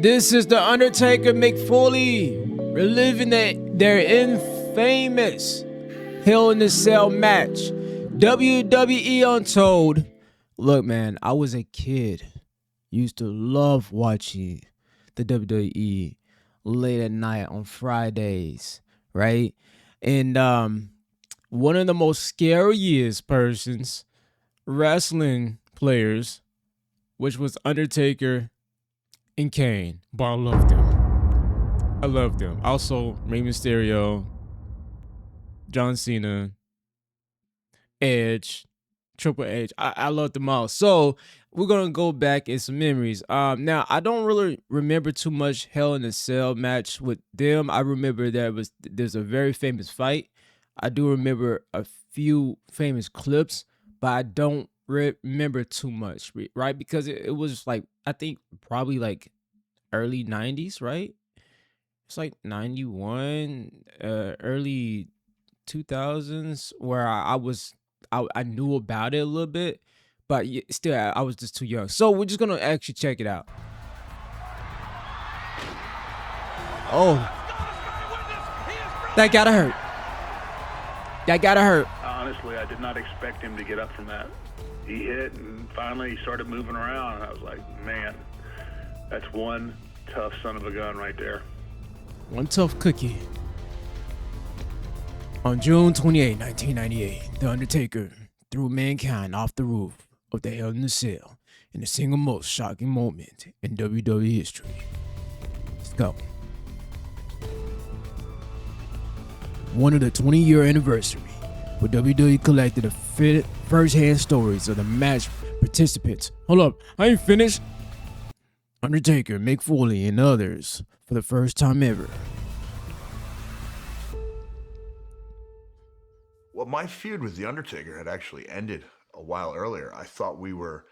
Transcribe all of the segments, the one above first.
This is the Undertaker and Mick Foley reliving their infamous Hell in a Cell match. WWE Untold. Look, man, I was a kid. Used to love watching the WWE late at night on Fridays, right? And one of the most scariest persons, wrestling players, which was Undertaker and Kane. But I loved them. I loved them. Also, Rey Mysterio, John Cena, Edge, Triple H. I loved them all. So we're gonna go back in some memories. Now I don't really remember too much Hell in a Cell match with them. I remember there's a very famous fight. I do remember a few famous clips, but I don't remember too much, right? Because it was like, I think probably like early 90s, right? It's like 91, early 2000s, where I knew about it a little bit, but still I was just too young. So we're just gonna actually check it out. Oh, that gotta hurt. That gotta hurt. Honestly, I did not expect him to get up from that. He hit and finally he started moving around, and I was like, man, that's one tough son of a gun right there. One tough cookie. On June 28, 1998, The Undertaker threw Mankind off the roof of the Hell in a Cell in the single most shocking moment in WWE history. Let's go. One of the 20-year anniversary, where WWE collected the first-hand stories of the match participants. Hold up, I ain't finished. Undertaker, Mick Foley, and others for the first time ever. Well, my feud with The Undertaker had actually ended a while earlier. I thought we were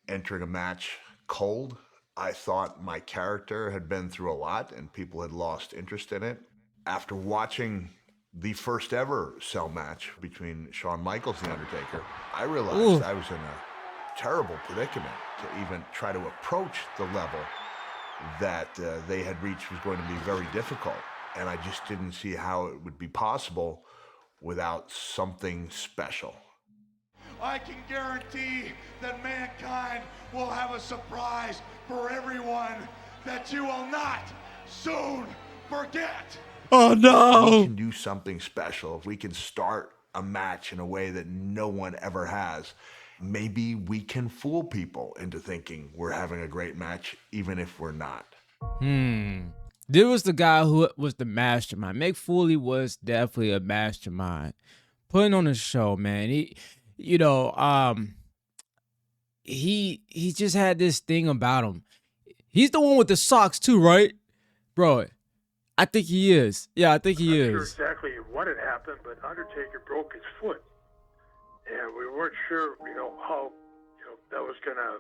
entering a match cold. I thought my character had been through a lot and people had lost interest in it. After watching the first ever cell match between Shawn Michaels and The Undertaker, I realized I was in a terrible predicament to even try to approach the level that they had reached was going to be very difficult. And I just didn't see how it would be possible without something special. I can guarantee that Mankind will have a surprise for everyone that you will not soon forget. Oh no! We can do something special. If we can start a match in a way that no one ever has, maybe we can fool people into thinking we're having a great match, even if we're not. There was the guy who was the mastermind. Mick Foley was definitely a mastermind. Putting on a show, man. He just had this thing about him. He's the one with the socks too, right? Bro, I think he is. Yeah, I think he is. I'm not sure exactly what had happened, but Undertaker broke his foot. And we weren't sure, how, that was going to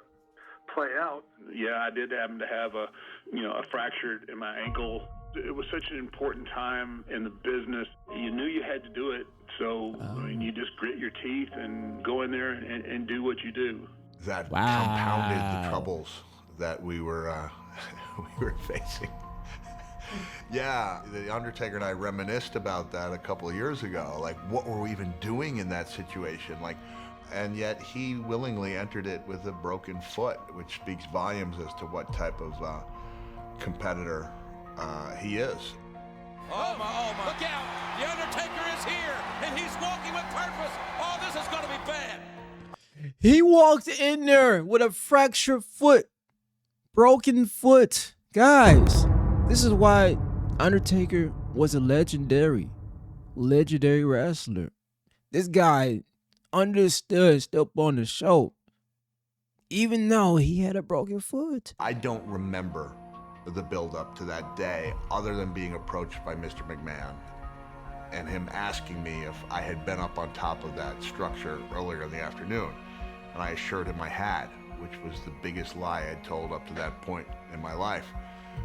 play out. Yeah, I did happen to have a fracture in my ankle. It was such an important time in the business. You knew you had to do it, so you just grit your teeth and go in there and do what you do. That compounded the troubles that we were facing. Yeah, The Undertaker and I reminisced about that a couple of years ago. Like, what were we even doing in that situation? And yet he willingly entered it with a broken foot, which speaks volumes as to what type of competitor he is. Oh my, look out! The Undertaker is here, and he's walking with purpose. Oh, this is going to be bad. He walked in there with a fractured foot, broken foot. Guys, this is why Undertaker was a legendary wrestler. This guy understood stuff on the show, even though he had a broken foot. I don't remember the build up to that day other than being approached by Mr. McMahon and him asking me if I had been up on top of that structure earlier in the afternoon. And I assured him I had, which was the biggest lie I'd told up to that point in my life.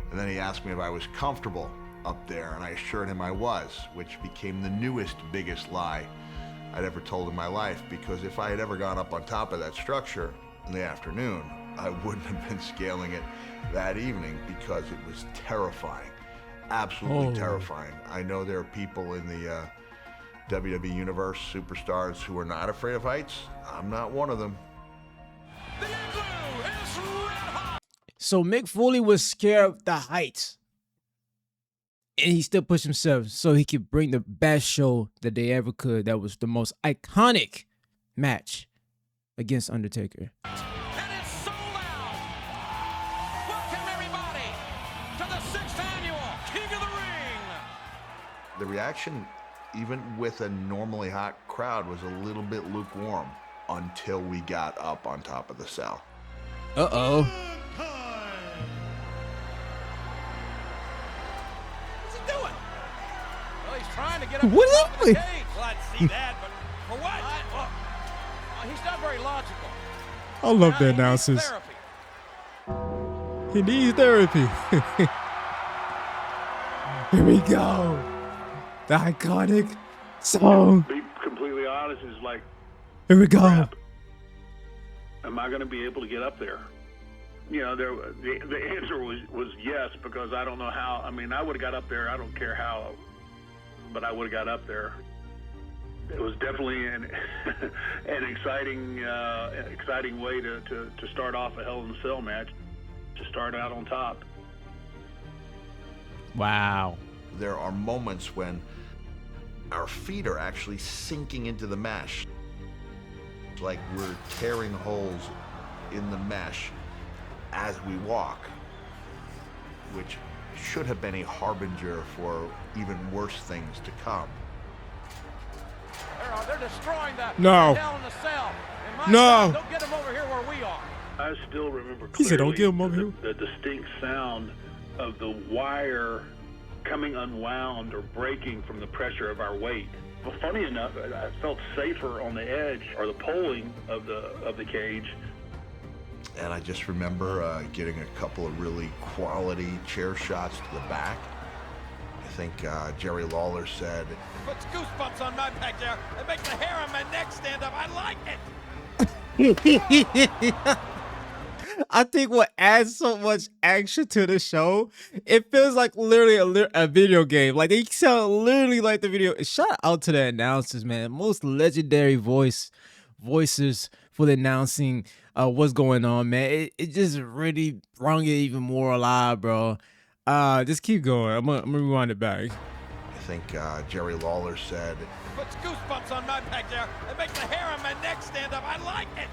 And then he asked me if I was comfortable up there, and I assured him I was, which became the newest biggest lie I'd ever told in my life, because if I had ever gone up on top of that structure in the afternoon, I wouldn't have been scaling it that evening because it was terrifying. Absolutely terrifying. I know there are people in the WWE Universe, superstars, who are not afraid of heights. I'm not one of them. The igloo is red hot. So Mick Foley was scared of the heights. And he still pushed himself so he could bring the best show that they ever could. That was the most iconic match against Undertaker. And it's sold out. Welcome everybody to the 6th annual King of the Ring. The reaction, even with a normally hot crowd, was a little bit lukewarm until we got up on top of the cell. Uh-oh. What's he doing? Well, he's trying to get up What to the top of the is cage. Well, I'd see that, but for what? He's not very logical. I love the Now he needs announcers. therapy. He needs therapy. Here we go. The iconic song. Be completely honest, is like, Here we go. crap. Am I going to be able to get up there? You know, the answer was yes, because I don't know how. I mean, I would have got up there. I don't care how, but I would have got up there. It was definitely an exciting way to start off a Hell in a Cell match, to start out on top. Wow. There are moments when our feet are actually sinking into the mesh. It's like we're tearing holes in the mesh as we walk, which should have been a harbinger for even worse things to come. They're destroying the No. Hell in a Cell. And my No. God, don't get them over here where we are. I still remember He said, "Don't clearly give him over the distinct sound of the wire coming unwound or breaking from the pressure of our weight. Well, funny enough, I felt safer on the edge or the poling of the cage. And I just remember getting a couple of really quality chair shots to the back. I think Jerry Lawler said, Puts goosebumps on my back there and makes the hair on my neck stand up. I like it. I think what adds so much action to the show, it feels like literally a video game. Like they sound literally like the video. Shout out to the announcers, man. Most legendary voices for the announcing what's going on, man. It just really brought it even more alive, bro. Just keep going. I'm gonna rewind it back. I think Jerry Lawler said, Puts goosebumps on my back there and makes the hair on my neck stand up. I like it.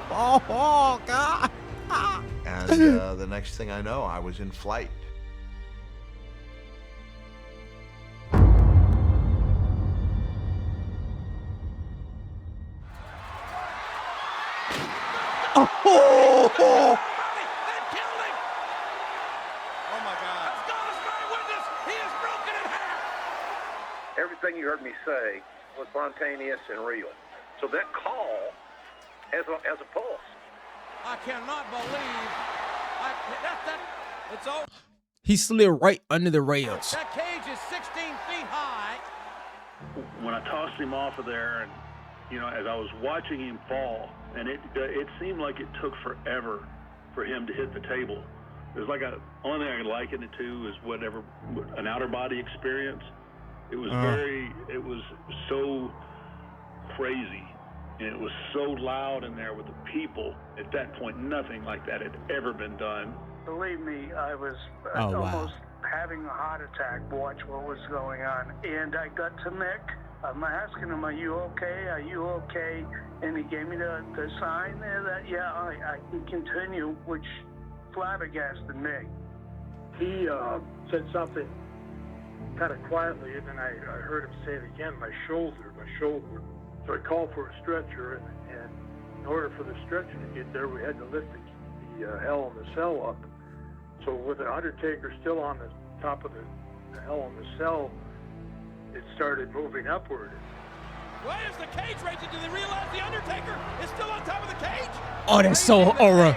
oh God. and the next thing I know, I was in flight. Oh. That killed him. Oh my God. As God is my witness, he is broken in half. Everything you heard me say was spontaneous and real. So that call has a pulse. I cannot believe it's over. He slid right under the rails. That cage is 16 feet high. When I tossed him off of there, and you know, as I was watching him fall, and it seemed like it took forever for him to hit the table. It was like only thing I could liken it to is an outer body experience. It was it was so crazy, and it was so loud in there with the people. At that point, nothing like that had ever been done. Believe me, I was Oh, wow. almost having a heart attack. Watch what was going on. And I got to Mick. I'm asking him, are you okay? Are you okay? And he gave me the sign there that, yeah, I can continue, which flabbergasted me. He said something kind of quietly, and then I heard him say it again, my shoulder. So I called for a stretcher, and in order for the stretcher to get there, we had to lift the Hell in the Cell up. So with the Undertaker still on the top of the Hell in the Cell, it started moving upward. Why is the cage raging? Do they realize the Undertaker is still on top of the cage? Oh, that's so aura.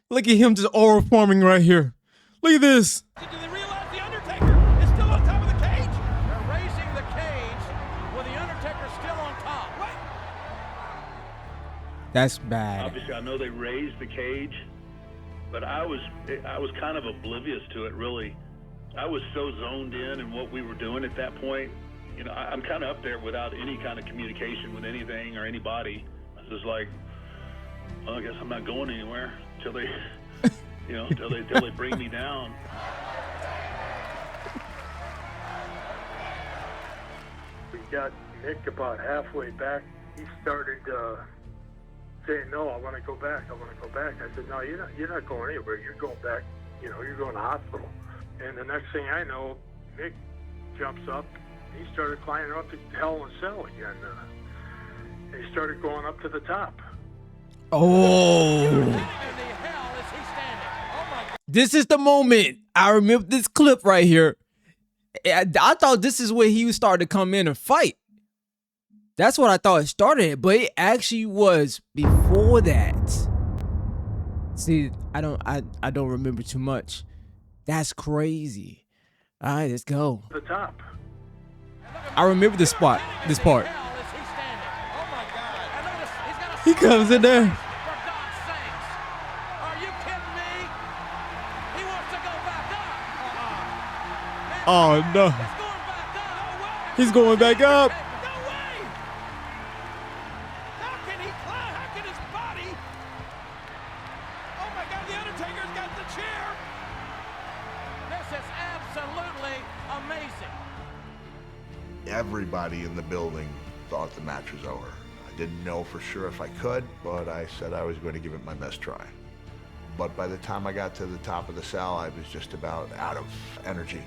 Look at him just aura forming right here. Look at this. Do they realize the Undertaker is still on top of the cage? They're raising the cage with the Undertaker still on top. What? That's bad. Obviously, I know they raised the cage, but I was kind of oblivious to it, really. I was so zoned in what we were doing at that point. You know, I'm kind of up there without any kind of communication with anything or anybody. I was just like, well, I guess I'm not going anywhere till they, you know, till they bring me down. We got Mick about halfway back. He started saying, "No, I want to go back. I want to go back." I said, "No, you're not going anywhere. You're going back. You know, you're going to the hospital." And the next thing I know, Mick jumps up. He started climbing up to Hell in a Cell again. He started going up to the top. Oh. This is the moment. I remember this clip right here. I thought this is where he started to come in and fight. That's what I thought it started, but it actually was before that. See, I don't remember too much. That's crazy. All right, let's go. The top. I remember this part. He comes in there. For God's sakes. Are you kidding me? He wants to go back up. Oh no. He's going back up. No way. He's going back up. No way. How can he climb? How can his body? Oh my God, the Undertaker's got the chair. This is absolutely amazing. Everybody in the building thought the match was over. I didn't know for sure if I could, but I said I was going to give it my best try. But by the time I got to the top of the cell, I was just about out of energy.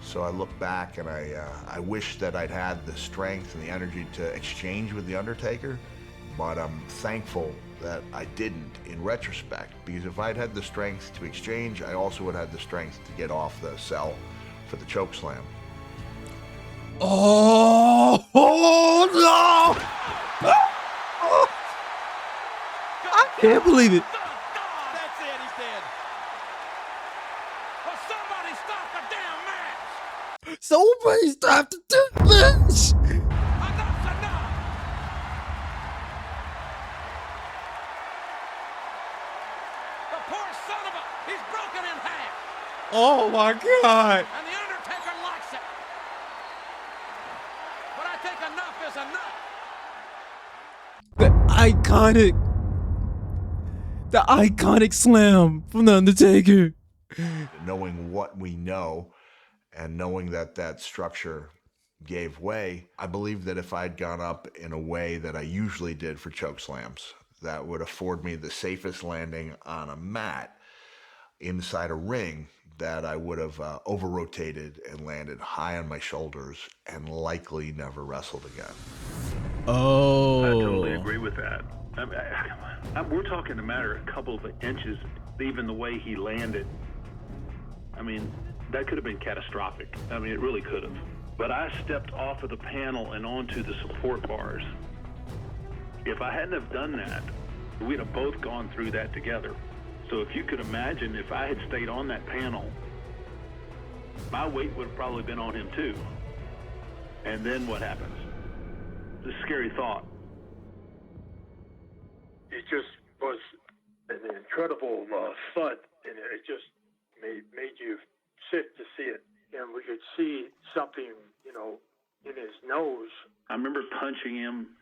So I looked back and I wish that I'd had the strength and the energy to exchange with the Undertaker, but I'm thankful that I didn't in retrospect, because if I'd had the strength to exchange, I also would have had the strength to get off the cell for the choke slam. Oh no! I can't believe it. That's it, he's dead. Well, somebody stop the damn match. Somebody stop the damn match. Enough's enough. The poor son of a, he's broken in half. Oh my God. And the Undertaker likes it. But I think enough is enough. The iconic slam from the Undertaker. Knowing what we know and knowing that that structure gave way, I believe that if I'd gone up in a way that I usually did for choke slams, that would afford me the safest landing on a mat inside a ring, that I would have over-rotated and landed high on my shoulders and likely never wrestled again. Oh. I totally agree with that. We're talking a matter of a couple of inches, even the way he landed. I mean, that could have been catastrophic. I mean, it really could have. But I stepped off of the panel and onto the support bars. If I hadn't have done that, we'd have both gone through that together. So if you could imagine, if I had stayed on that panel, my weight would have probably been on him too. And then what happens? It's a scary thought. It just was an incredible thud, and it just made you sick to see it. And we could see something, you know, in his nose. I remember punching him,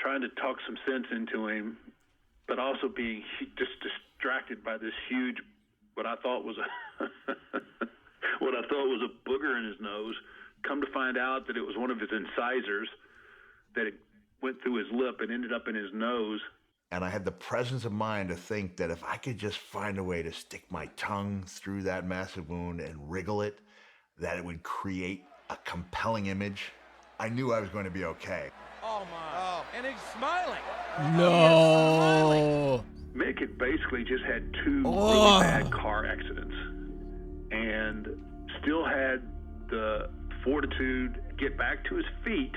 trying to talk some sense into him, but also being just distracted by this huge, what I thought was a booger in his nose. Come to find out that it was one of his incisors that it went through his lip and ended up in his nose. And I had the presence of mind to think that if I could just find a way to stick my tongue through that massive wound and wriggle it, that it would create a compelling image. I knew I was going to be okay. Oh my! Oh. And he's smiling. No. Mick had basically just had two really bad car accidents, and still had the fortitude to get back to his feet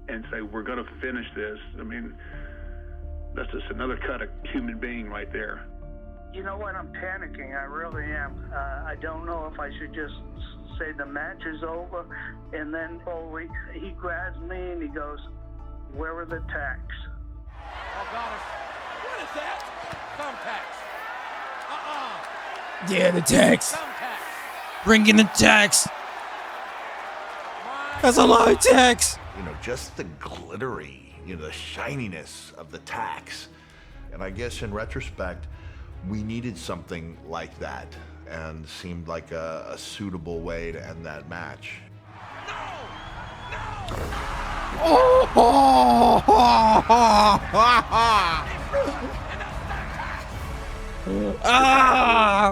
and say, "We're going to finish this." I mean, that's just another cut of human being right there. You know what? I'm panicking. I really am. I don't know if I should just say the match is over. And then he grabs me and he goes, "Where are the tacks?" Oh, goddess. What is that? Thumbtacks. Yeah, the tax. Thumbtacks. Bring in the tax. That's a lot of tax. You know, just the glittery, you know, the shininess of the tacks. And I guess in retrospect, we needed something like that and seemed like a suitable way to end that match.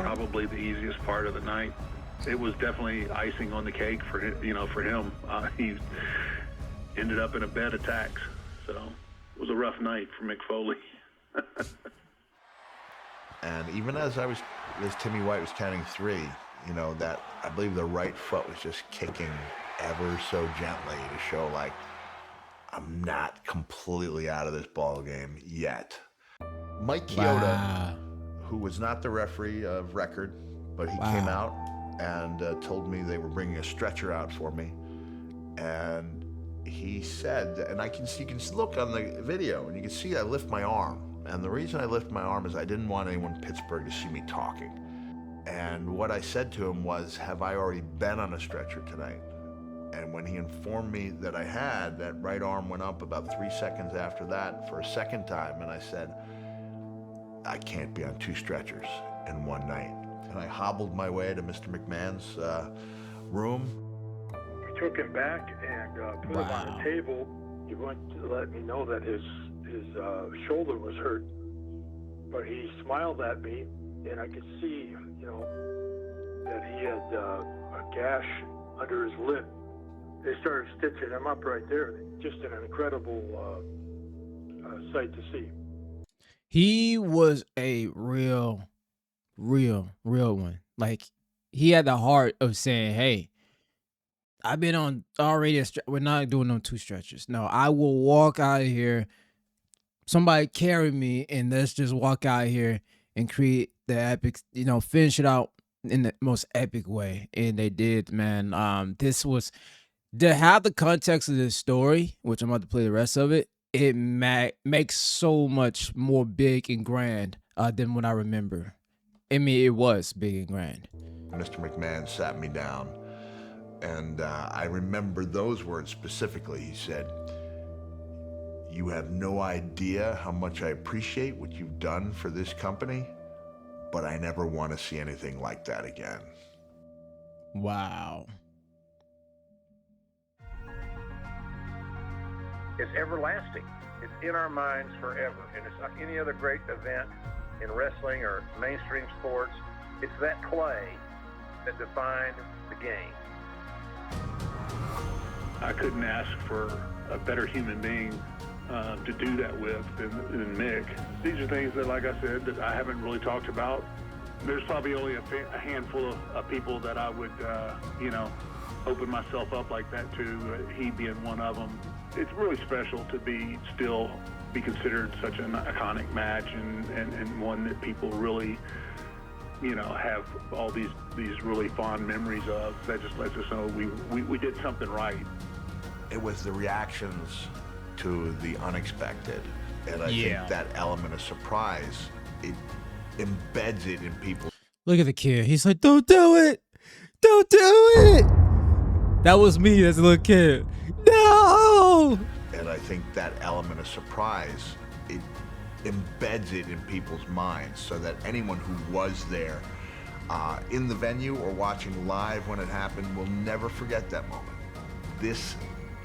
Probably the easiest part of the night. It was definitely icing on the cake for him. He ended up in a bed of tacks, so it was a rough night for Mick Foley. And even as Timmy White was counting 3, you know, that I believe the right foot was just kicking ever so gently to show like I'm not completely out of this ball game yet. Mike Chioda, who was not the referee of record, but he came out and told me they were bringing a stretcher out for me, and he said, and you can look on the video and you can see I lift my arm. And the reason I lift my arm is I didn't want anyone in Pittsburgh to see me talking. And what I said to him was, have I already been on a stretcher tonight? And when he informed me that I had, that right arm went up about 3 seconds after that for a second time. And I said, I can't be on 2 stretchers in one night. And I hobbled my way to Mr. McMahon's room. We took him back and put him on a table. He went to let me know that his shoulder was hurt, but he smiled at me, and I could see, you know, that he had a gash under his lip. They started stitching him up right there. Just an incredible sight to see. He was a real one. Like, he had the heart of saying, hey, I've been on already, we're not doing no 2 stretchers. No, I will walk out of here. Somebody carry me, and let's just walk out here and create the epic, you know, finish it out in the most epic way. And they did, man. This was, to have the context of this story, which I'm about to play the rest of it, it makes so much more big and grand than what I remember. I mean, it was big and grand. Mr. McMahon sat me down, and I remember those words specifically. He said, "You have no idea how much I appreciate what you've done for this company, but I never want to see anything like that again." Wow. It's everlasting. It's in our minds forever. And it's like any other great event in wrestling or mainstream sports. It's that clay that defined the game. I couldn't ask for a better human being to do that with than Mick. These are things that, like I said, that I haven't really talked about. There's probably only a handful of people that I would, open myself up like that to, he being one of them. It's really special to be considered such an iconic match and one that people really, have all these really fond memories of. That just lets us know we did something right. It was the reactions to the unexpected, and I think that element of surprise, it embeds it in people. Look at the kid. He's like, don't do it. Don't do it. That was me as a little kid. No. And I think that element of surprise, it embeds it in people's minds so that anyone who was there in the venue or watching live when it happened will never forget that moment. This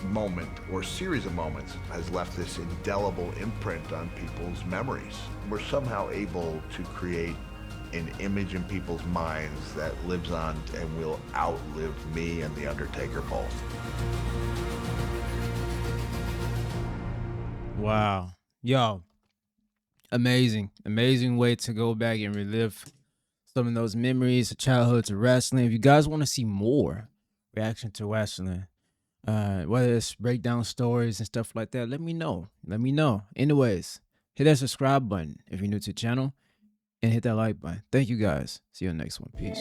moment or series of moments has left this indelible imprint on people's memories. We're somehow able to create an image in people's minds that lives on and will outlive me and the Undertaker both. Wow. Yo, amazing way to go back and relive some of those memories of childhood to wrestling. If you guys want to see more reaction to wrestling, whether it's breakdown stories and stuff like that, let me know. Anyways, hit that subscribe button if you're new to the channel, and hit that like button. Thank you guys. See you on the next one. Peace.